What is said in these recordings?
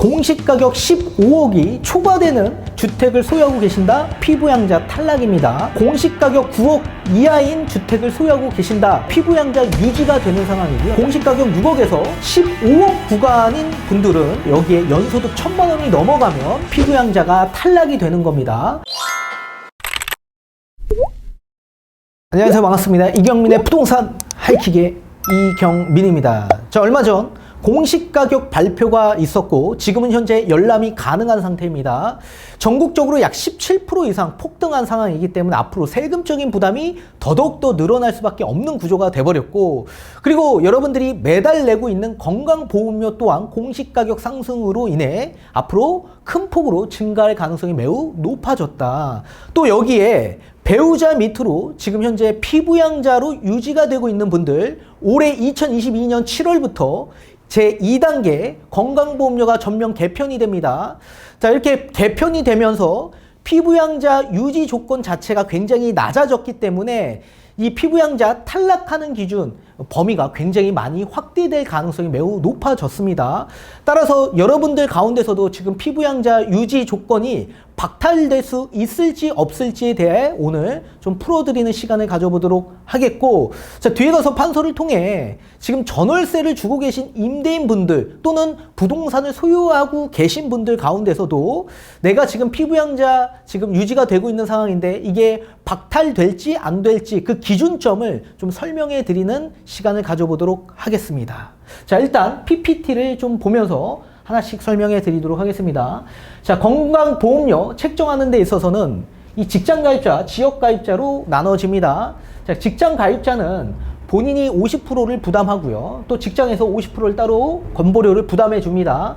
공시가격 15억이 초과되는 주택을 소유하고 계신다? 피부양자 탈락입니다. 공시가격 9억 이하인 주택을 소유하고 계신다? 피부양자 유지가 되는 상황이고요. 공시가격 6억에서 15억 구간인 분들은 여기에 연소득 1,000만 원이 넘어가면 피부양자가 탈락이 되는 겁니다. 안녕하세요, 반갑습니다. 이경민의 부동산 하이킥의 이경민입니다. 자, 얼마 전 공시가격 발표가 있었고 지금은 현재 열람이 가능한 상태입니다. 전국적으로 약 17% 이상 폭등한 상황이기 때문에 앞으로 세금적인 부담이 더더욱더 늘어날 수밖에 없는 구조가 돼버렸고, 그리고 여러분들이 매달 내고 있는 건강보험료 또한 공시가격 상승으로 인해 앞으로 큰 폭으로 증가할 가능성이 매우 높아졌다. 또 여기에 배우자 밑으로 지금 현재 피부양자로 유지가 되고 있는 분들, 올해 2022년 7월부터 제2단계 건강보험료가 전면 개편이 됩니다. 자, 이렇게 개편이 되면서 피부양자 유지 조건 자체가 굉장히 낮아졌기 때문에 이 피부양자 탈락하는 기준 범위가 굉장히 많이 확대될 가능성이 매우 높아졌습니다. 따라서 여러분들 가운데서도 지금 피부양자 유지 조건이 박탈될 수 있을지 없을지에 대해 오늘 좀 풀어드리는 시간을 가져보도록 하겠고, 자, 뒤에 가서 판서를 통해 지금 전월세를 주고 계신 임대인 분들 또는 부동산을 소유하고 계신 분들 가운데서도 내가 지금 피부양자 지금 유지가 되고 있는 상황인데 이게 박탈될지 안 될지 그 기준점을 좀 설명해 드리는 시간을 가져보도록 하겠습니다. 자, 일단 PPT를 좀 보면서 하나씩 설명해 드리도록 하겠습니다. 자, 건강보험료 책정하는 데 있어서는 이 직장가입자, 지역가입자로 나눠집니다. 자, 직장가입자는 본인이 50%를 부담하고요. 또 직장에서 50%를 따로 건보료를 부담해 줍니다.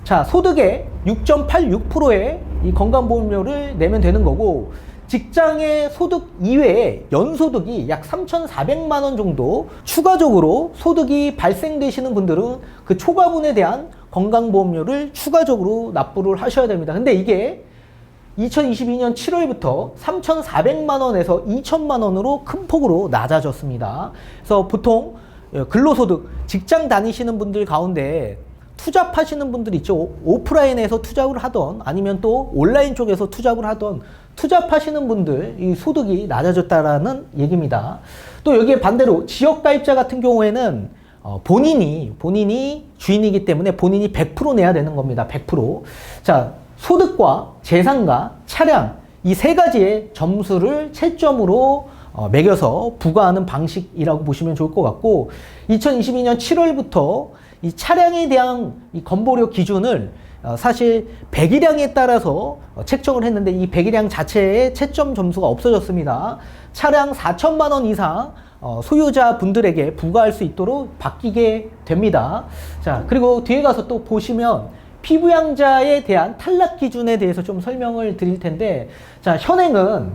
자, 소득의 6.86%의 이 건강보험료를 내면 되는 거고, 직장의 소득 이외에 연소득이 약 3,400만 원 정도 추가적으로 소득이 발생되시는 분들은 그 초과분에 대한 건강보험료를 추가적으로 납부를 하셔야 됩니다. 근데 이게 2022년 7월부터 3,400만 원에서 2,000만 원으로 큰 폭으로 낮아졌습니다. 그래서 보통 근로소득, 직장 다니시는 분들 가운데 투잡하시는 분들 있죠. 오프라인에서 투잡을 하던 아니면 또 온라인 쪽에서 투잡을 하던 투잡하시는 분들 이 소득이 낮아졌다라는 얘기입니다. 또 여기에 반대로 지역가입자 같은 경우에는 본인이 주인이기 때문에 본인이 100% 내야 되는 겁니다. 100%. 자, 소득과 재산과 차량 이 세 가지의 점수를 채점으로 매겨서 부과하는 방식이라고 보시면 좋을 것 같고, 2022년 7월부터 이 차량에 대한 이 건보료 기준을 사실 배기량에 따라서 책정을 했는데 이 배기량 자체의 채점 점수가 없어졌습니다. 차량 4천만 원 이상 소유자 분들에게 부과할 수 있도록 바뀌게 됩니다. 자, 그리고 뒤에 가서 또 보시면 피부양자에 대한 탈락 기준에 대해서 좀 설명을 드릴 텐데, 자, 현행은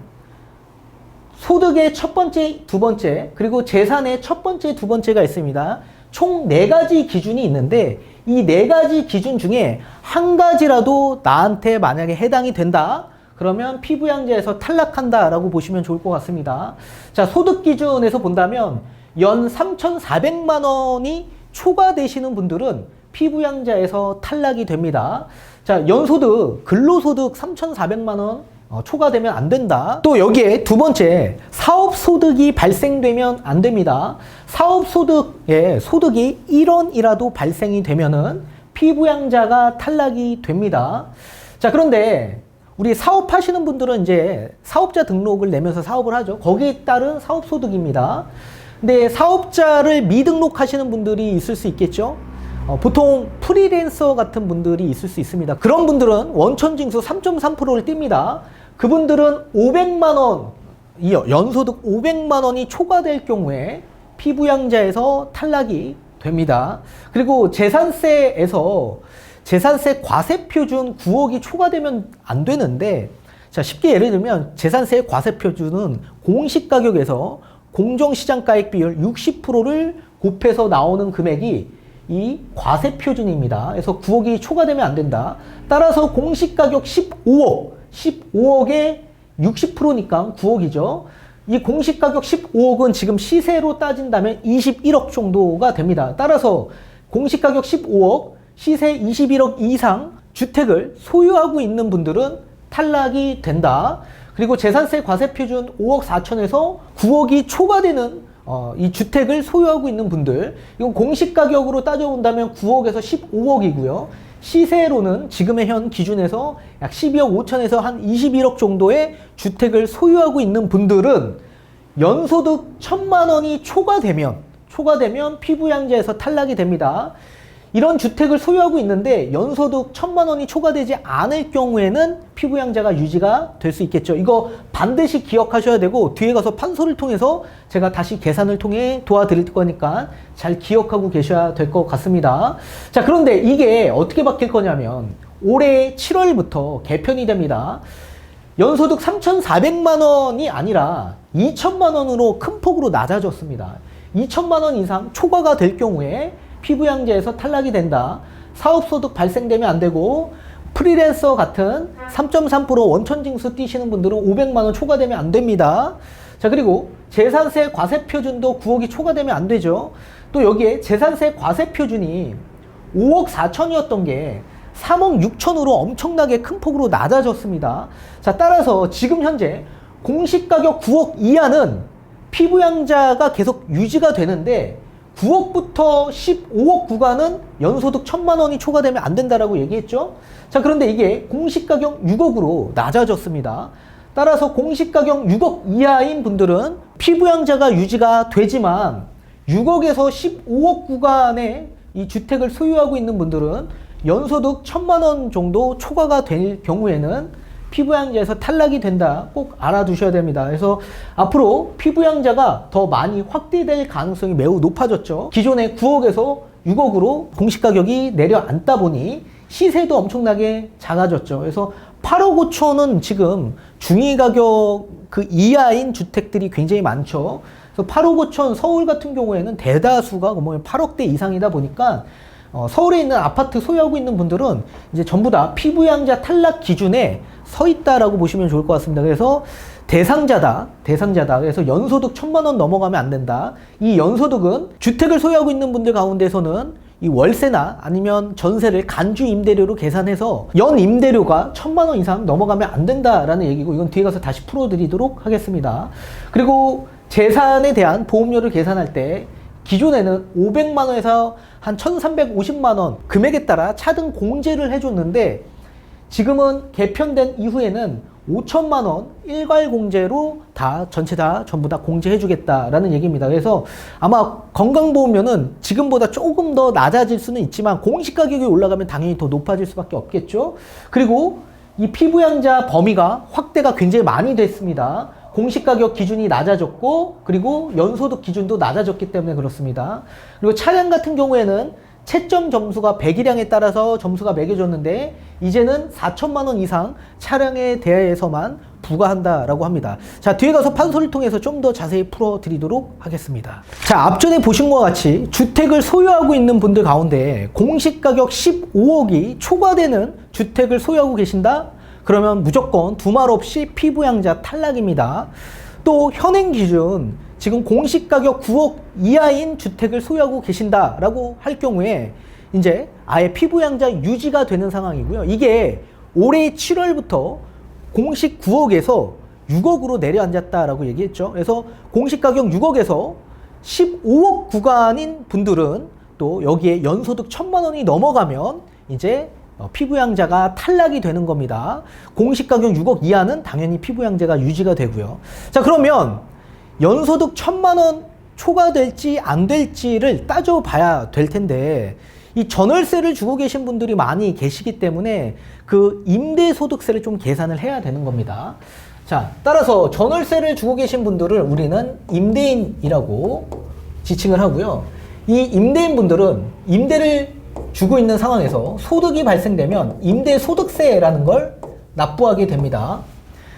소득의 첫 번째, 두 번째, 그리고 재산의 첫 번째, 두 번째가 있습니다. 총 4가지 기준이 있는데 이 4가지 기준 중에 한 가지라도 나한테 만약에 해당이 된다 그러면 피부양자에서 탈락한다라고 보시면 좋을 것 같습니다. 자, 소득 기준에서 본다면 연 3,400만 원이 초과되시는 분들은 피부양자에서 탈락이 됩니다. 자, 연소득, 근로소득 3,400만 원 초과되면 안 된다. 또 여기에 두 번째, 사업소득이 발생되면 안 됩니다. 사업소득에 소득이 1원이라도 발생이 되면은 피부양자가 탈락이 됩니다. 자, 그런데 우리 사업하시는 분들은 이제 사업자 등록을 내면서 사업을 하죠. 거기에 따른 사업소득입니다. 근데 사업자를 미등록하시는 분들이 있을 수 있겠죠. 보통 프리랜서 같은 분들이 있을 수 있습니다. 그런 분들은 원천징수 3.3%를 띱니다. 그분들은 500만 원, 연소득 500만 원이 초과될 경우에 피부양자에서 탈락이 됩니다. 그리고 재산세에서 재산세 과세표준 9억이 초과되면 안 되는데, 자, 쉽게 예를 들면 재산세 과세표준은 공시가격에서 공정시장가액 비율 60%를 곱해서 나오는 금액이 이 과세표준입니다. 그래서 9억이 초과되면 안 된다. 따라서 공시가격 15억에 60%니까 9억이죠. 이 공시가격 15억은 지금 시세로 따진다면 21억 정도가 됩니다. 따라서 공시가격 15억, 시세 21억 이상 주택을 소유하고 있는 분들은 탈락이 된다. 그리고 재산세 과세표준 5억 4천에서 9억이 초과되는 이 주택을 소유하고 있는 분들, 이건 공시가격으로 따져본다면 9억에서 15억이고요. 시세로는 지금의 현 기준에서 약 12억 5천에서 한 21억 정도의 주택을 소유하고 있는 분들은 연소득 1,000만 원이 초과되면 피부양자에서 탈락이 됩니다. 이런 주택을 소유하고 있는데 연소득 1,000만 원이 초과되지 않을 경우에는 피부양자가 유지가 될 수 있겠죠. 이거 반드시 기억하셔야 되고, 뒤에 가서 판소를 통해서 제가 다시 계산을 통해 도와드릴 거니까 잘 기억하고 계셔야 될 것 같습니다. 자, 그런데 이게 어떻게 바뀔 거냐면 올해 7월부터 개편이 됩니다. 연소득 3,400만 원이 아니라 2,000만 원으로 큰 폭으로 낮아졌습니다. 2,000만 원 이상 초과가 될 경우에 피부양자에서 탈락이 된다. 사업소득 발생되면 안 되고, 프리랜서 같은 3.3% 원천징수 띄시는 분들은 500만 원 초과되면 안 됩니다. 자, 그리고 재산세 과세표준도 9억이 초과되면 안 되죠. 또 여기에 재산세 과세표준이 5억 4천이었던 게 3억 6천으로 엄청나게 큰 폭으로 낮아졌습니다. 자, 따라서 지금 현재 공시가격 9억 이하는 피부양자가 계속 유지가 되는데, 9억부터 15억 구간은 연소득 1,000만 원이 초과되면 안 된다라고 얘기했죠. 자, 그런데 이게 공시가격 6억으로 낮아졌습니다. 따라서 공시가격 6억 이하인 분들은 피부양자가 유지가 되지만 6억에서 15억 구간의 이 주택을 소유하고 있는 분들은 연소득 1,000만 원 정도 초과가 될 경우에는 피부양자에서 탈락이 된다. 꼭 알아두셔야 됩니다. 그래서 앞으로 피부양자가 더 많이 확대될 가능성이 매우 높아졌죠. 기존에 9억에서 6억으로 공시가격이 내려앉다 보니 시세도 엄청나게 작아졌죠. 그래서 8억 5천은 지금 중위가격 그 이하인 주택들이 굉장히 많죠. 그래서 8억 5천 서울 같은 경우에는 대다수가 8억대 이상이다 보니까 서울에 있는 아파트 소유하고 있는 분들은 이제 전부 다 피부양자 탈락 기준에 서 있다라고 보시면 좋을 것 같습니다. 그래서 대상자다. 그래서 연소득 1,000만 원 넘어가면 안 된다. 이 연소득은 주택을 소유하고 있는 분들 가운데서는 이 월세나 아니면 전세를 간주 임대료로 계산해서 연 임대료가 1,000만 원 이상 넘어가면 안 된다라는 얘기고, 이건 뒤에 가서 다시 풀어드리도록 하겠습니다. 그리고 재산에 대한 보험료를 계산할 때 기존에는 500만 원에서 한 1,350만 원 금액에 따라 차등 공제를 해줬는데, 지금은 개편된 이후에는 5천만 원 일괄 공제로 전부 다 공제해주겠다라는 얘기입니다. 그래서 아마 건강보험료는 지금보다 조금 더 낮아질 수는 있지만 공시가격이 올라가면 당연히 더 높아질 수밖에 없겠죠. 그리고 이 피부양자 범위가 확대가 굉장히 많이 됐습니다. 공시가격 기준이 낮아졌고, 그리고 연소득 기준도 낮아졌기 때문에 그렇습니다. 그리고 차량 같은 경우에는 채점 점수가 100이량에 따라서 점수가 매겨졌는데, 이제는 4천만 원 이상 차량에 대해서만 부과한다라고 합니다. 자, 뒤에 가서 판소를 통해서 좀 더 자세히 풀어드리도록 하겠습니다. 자, 앞전에 보신 것과 같이 주택을 소유하고 있는 분들 가운데 공시가격 15억이 초과되는 주택을 소유하고 계신다? 그러면 무조건 두말 없이 피부양자 탈락입니다. 또 현행 기준 지금 공시가격 9억 이하인 주택을 소유하고 계신다라고 할 경우에 이제 아예 피부양자 유지가 되는 상황이고요. 이게 올해 7월부터 공식 9억에서 6억으로 내려앉았다라고 얘기했죠. 그래서 공시가격 6억에서 15억 구간인 분들은 또 여기에 연소득 1,000만 원이 넘어가면 이제 피부양자가 탈락이 되는 겁니다. 공시가격 6억 이하는 당연히 피부양자가 유지가 되고요. 자, 그러면 연소득 1,000만 원 초과될지 안 될지를 따져봐야 될 텐데, 이 전월세를 주고 계신 분들이 많이 계시기 때문에 그 임대소득세를 좀 계산을 해야 되는 겁니다. 자, 따라서 전월세를 주고 계신 분들을 우리는 임대인이라고 지칭을 하고요. 이 임대인분들은 임대를 주고 있는 상황에서 소득이 발생되면 임대소득세라는 걸 납부하게 됩니다.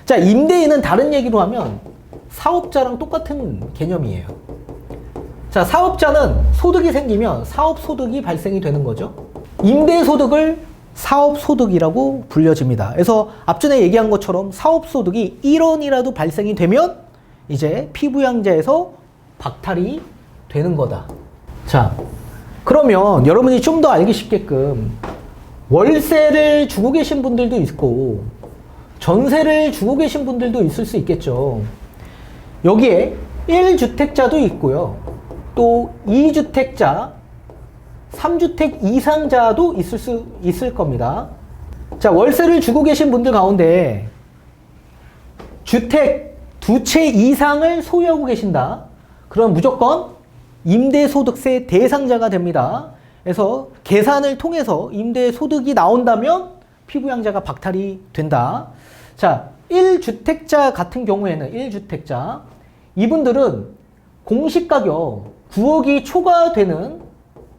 자, 임대인은 다른 얘기로 하면 사업자랑 똑같은 개념이에요. 자, 사업자는 소득이 생기면 사업소득이 발생이 되는 거죠. 임대소득을 사업소득이라고 불려집니다. 그래서 앞전에 얘기한 것처럼 사업소득이 1원이라도 발생이 되면 이제 피부양자에서 박탈이 되는 거다. 자, 그러면 여러분이 좀 더 알기 쉽게끔 월세를 주고 계신 분들도 있고 전세를 주고 계신 분들도 있을 수 있겠죠. 여기에 1주택자도 있고요. 또 2주택자, 3주택 이상자도 있을 겁니다. 자, 월세를 주고 계신 분들 가운데 주택 2채 이상을 소유하고 계신다. 그럼 무조건 임대소득세 대상자가 됩니다. 그래서 계산을 통해서 임대소득이 나온다면 피부양자가 박탈이 된다. 자, 1주택자 같은 경우에는 1주택자 이분들은 공시가격 9억이 초과되는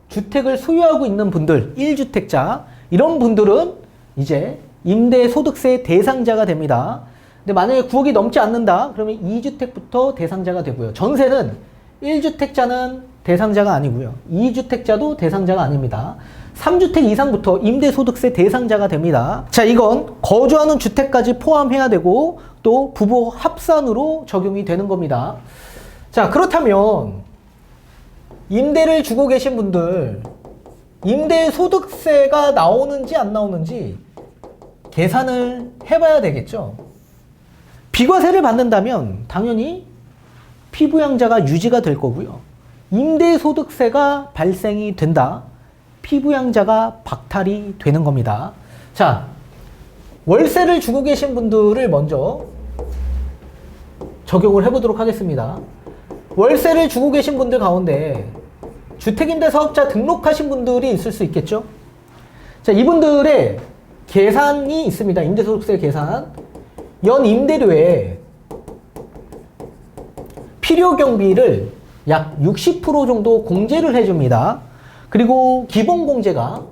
주택을 소유하고 있는 분들 1주택자 이런 분들은 이제 임대소득세 대상자가 됩니다. 근데 만약에 9억이 넘지 않는다 그러면 2주택부터 대상자가 되고요. 전세는 1주택자는 대상자가 아니고요. 2주택자도 대상자가 아닙니다. 3주택 이상부터 임대소득세 대상자가 됩니다. 자, 이건 거주하는 주택까지 포함해야 되고 또 부부 합산으로 적용이 되는 겁니다. 자, 그렇다면 임대를 주고 계신 분들 임대소득세가 나오는지 안 나오는지 계산을 해봐야 되겠죠. 비과세를 받는다면 당연히 피부양자가 유지가 될 거고요. 임대소득세가 발생이 된다. 피부양자가 박탈이 되는 겁니다. 자, 월세를 주고 계신 분들을 먼저 적용을 해보도록 하겠습니다. 월세를 주고 계신 분들 가운데 주택임대사업자 등록하신 분들이 있을 수 있겠죠? 자, 이분들의 계산이 있습니다. 임대소득세 계산. 연 임대료에 필요경비를 약 60% 정도 공제를 해줍니다. 그리고 기본공제가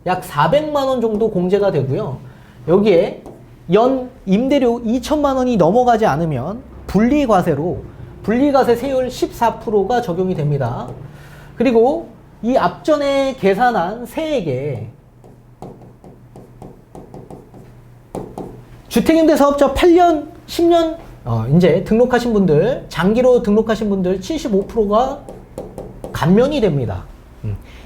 약 400만 원 정도 공제가 되고요. 여기에 연 임대료 2천만 원이 넘어가지 않으면 분리과세 세율 14%가 적용이 됩니다. 그리고 이 앞전에 계산한 세액에 주택임대사업자 8년, 10년 이제 등록하신 분들, 장기로 등록하신 분들 75%가 감면이 됩니다.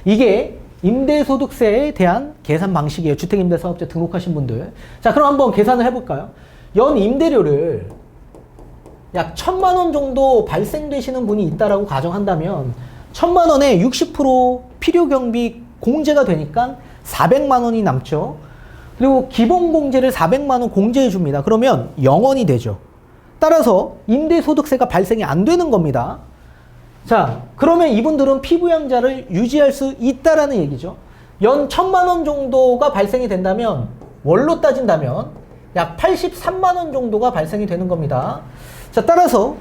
이게 임대소득세에 대한 계산 방식이에요. 주택임대사업자 등록하신 분들. 자, 그럼 한번 계산을 해볼까요? 연 임대료를 약 1,000만 원 정도 발생되시는 분이 있다라고 가정한다면 1,000만 원에 60% 필요경비 공제가 되니까 400만 원이 남죠. 그리고 기본공제를 400만 원 공제해 줍니다. 그러면 0원이 되죠. 따라서 임대소득세가 발생이 안 되는 겁니다. 자, 그러면 이분들은 피부양자를 유지할 수 있다라는 얘기죠. 연 1,000만 원 정도가 발생이 된다면 월로 따진다면 약 83만 원 정도가 발생이 되는 겁니다. 자, 따라서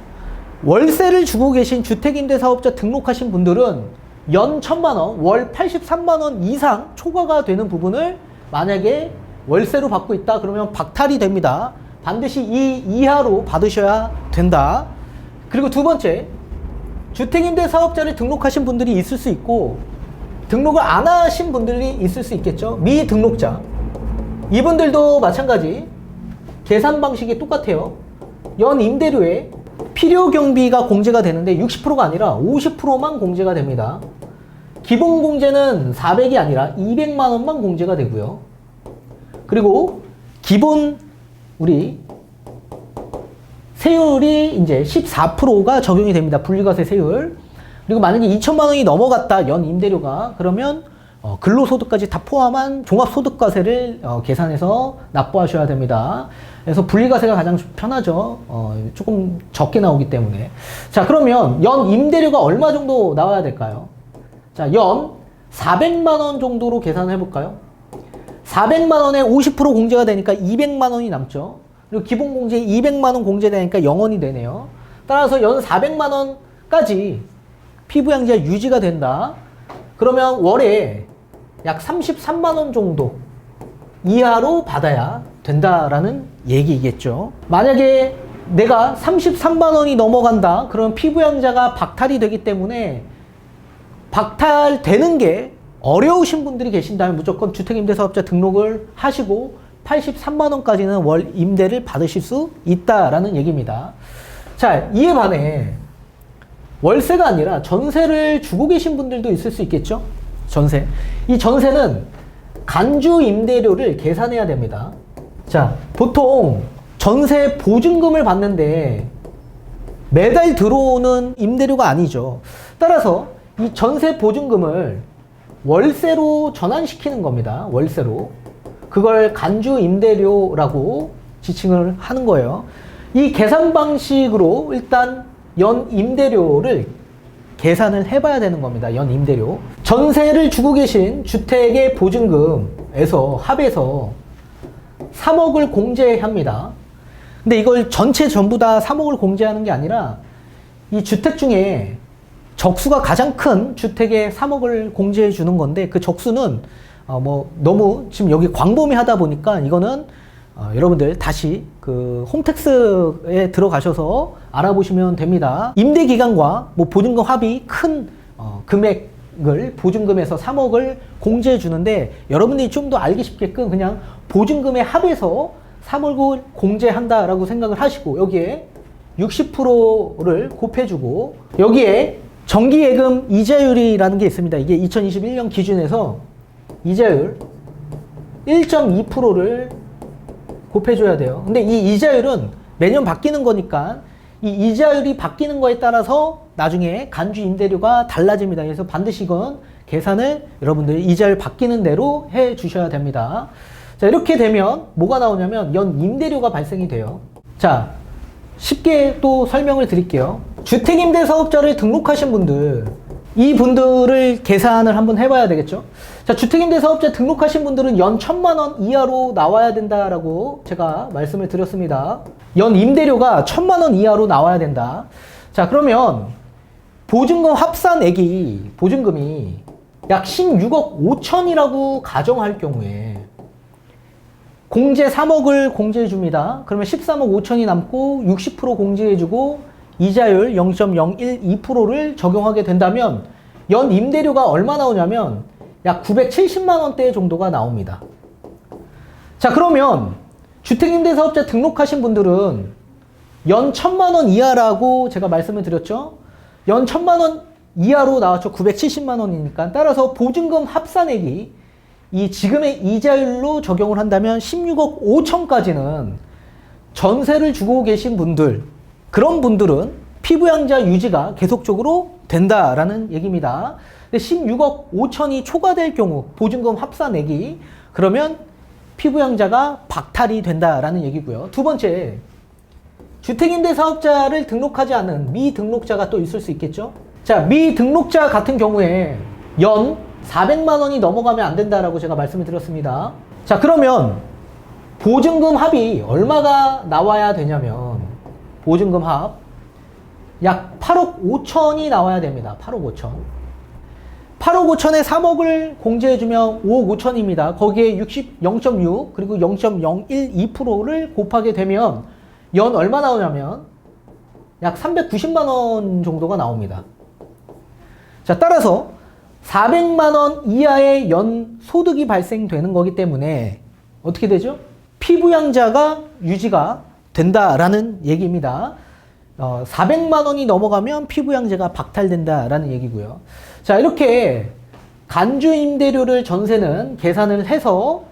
월세를 주고 계신 주택임대사업자 등록하신 분들은 연 1,000만 원, 월 83만 원 이상 초과가 되는 부분을 만약에 월세로 받고 있다 그러면 박탈이 됩니다. 반드시 이 이하로 받으셔야 된다. 그리고 두 번째, 주택임대사업자를 등록하신 분들이 있을 수 있고 등록을 안 하신 분들이 있을 수 있겠죠. 미등록자. 이분들도 마찬가지 계산 방식이 똑같아요. 연 임대료에 필요경비가 공제가 되는데 60%가 아니라 50%만 공제가 됩니다. 기본공제는 400이 아니라 200만 원만 공제가 되고요. 그리고 기본 우리 세율이 이제 14%가 적용이 됩니다. 분리과세 세율. 그리고 만약에 2천만 원이 넘어갔다 연 임대료가 그러면 근로소득까지 다 포함한 종합소득과세를 계산해서 납부하셔야 됩니다. 그래서 분리과세가 가장 편하죠. 조금 적게 나오기 때문에. 자, 그러면 연 임대료가 얼마 정도 나와야 될까요? 자, 연 400만 원 정도로 계산을 해볼까요? 400만 원에 50% 공제가 되니까 200만 원이 남죠. 그리고 기본공제 200만 원 공제되니까 0원이 되네요. 따라서 연 400만 원까지 피부양자 유지가 된다. 그러면 월에 약 33만 원 정도 이하로 받아야 된다라는 얘기겠죠. 만약에 내가 33만 원이 넘어간다. 그러면 피부양자가 박탈이 되기 때문에 박탈되는 게 어려우신 분들이 계신다면 무조건 주택임대사업자 등록을 하시고 83만 원까지는 월 임대를 받으실 수 있다라는 얘기입니다. 자, 이에 반해 월세가 아니라 전세를 주고 계신 분들도 있을 수 있겠죠. 전세. 이 전세는 간주 임대료를 계산해야 됩니다. 자, 보통 전세 보증금을 받는데 매달 들어오는 임대료가 아니죠. 따라서 이 전세 보증금을 월세로 전환시키는 겁니다. 월세로. 그걸 간주 임대료라고 지칭을 하는 거예요. 이 계산 방식으로 일단 연 임대료를 계산을 해봐야 되는 겁니다. 연 임대료. 전세를 주고 계신 주택의 보증금에서 합해서 3억을 공제합니다. 근데 이걸 전체 전부 다 3억을 공제하는 게 아니라 이 주택 중에 적수가 가장 큰 주택에 3억을 공제해 주는 건데, 그 적수는 너무 지금 여기 광범위하다 보니까 이거는 여러분들 다시 그 홈택스에 들어가셔서 알아보시면 됩니다. 임대 기간과 보증금 합이 큰 금액을 보증금에서 3억을 공제해 주는데, 여러분들이 좀 더 알기 쉽게끔 그냥 보증금의 합에서 3억을 공제한다라고 생각을 하시고, 여기에 60%를 곱해주고, 여기에 정기예금 이자율이라는 게 있습니다. 이게 2021년 기준에서 이자율 1.2%를 곱해줘야 돼요. 근데 이 이자율은 매년 바뀌는 거니까 이 이자율이 바뀌는 거에 따라서 나중에 간주 임대료가 달라집니다. 그래서 반드시 이건 계산을 여러분들이 이자율 바뀌는 대로 해 주셔야 됩니다. 자, 이렇게 되면 뭐가 나오냐면 연 임대료가 발생이 돼요. 자, 쉽게 또 설명을 드릴게요. 주택임대사업자를 등록하신 분들, 이 분들을 계산을 한번 해봐야 되겠죠. 자, 주택임대사업자 등록하신 분들은 연 1,000만 원 이하로 나와야 된다라고 제가 말씀을 드렸습니다. 연 임대료가 1,000만 원 이하로 나와야 된다. 자, 그러면 보증금 합산액이, 보증금이 약 16억 5천이라고 가정할 경우에 공제 3억을 공제해 줍니다. 그러면 13억 5천이 남고 60% 공제해 주고 이자율 0.012%를 적용하게 된다면 연 임대료가 얼마 나오냐면 약 970만 원대 정도가 나옵니다. 자, 그러면 주택임대사업자 등록하신 분들은 연 1,000만 원 이하라고 제가 말씀을 드렸죠. 연 1,000만 원 이하로 나왔죠. 970만 원이니까. 따라서 보증금 합산액이 이 지금의 이자율로 적용을 한다면 16억 5천까지는 전세를 주고 계신 분들, 그런 분들은 피부양자 유지가 계속적으로 된다라는 얘기입니다. 근데 16억 5천이 초과될 경우 보증금 합산액이, 그러면 피부양자가 박탈이 된다라는 얘기고요. 두 번째, 주택임대사업자를 등록하지 않은 미등록자가 또 있을 수 있겠죠. 자, 미등록자 같은 경우에 연 400만 원이 넘어가면 안 된다라고 제가 말씀을 드렸습니다. 자, 그러면 보증금 합이 얼마가 나와야 되냐면 보증금 합 약 8억 5천이 나와야 됩니다. 8억 5천. 8억 5천에 3억을 공제해주면 5억 5천입니다. 거기에 0.6 그리고 0.012%를 곱하게 되면 연 얼마 나오냐면 약 390만 원 정도가 나옵니다. 자, 따라서 400만 원 이하의 연 소득이 발생되는 거기 때문에 어떻게 되죠? 피부양자가 유지가 된다라는 얘기입니다. 400만 원이 넘어가면 피부양자가 박탈된다라는 얘기고요. 자, 이렇게 간주 임대료를 전세는 계산을 해서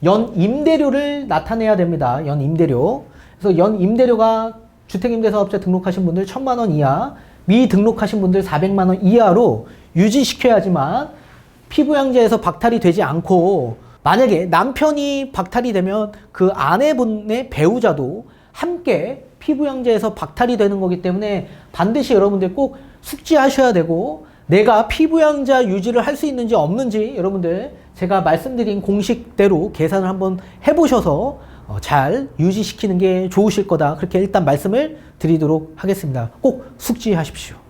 연 임대료를 나타내야 됩니다. 연 임대료. 그래서 연 임대료가 주택임대사업자 등록하신 분들 1,000만 원 이하, 미등록하신 분들 400만 원 이하로 유지시켜야지만 피부양자에서 박탈이 되지 않고, 만약에 남편이 박탈이 되면 그 아내분의 배우자도 함께 피부양자에서 박탈이 되는 거기 때문에 반드시 여러분들 꼭 숙지하셔야 되고, 내가 피부양자 유지를 할 수 있는지 없는지 여러분들 제가 말씀드린 공식대로 계산을 한번 해보셔서 잘 유지시키는 게 좋으실 거다, 그렇게 일단 말씀을 드리도록 하겠습니다. 꼭 숙지하십시오.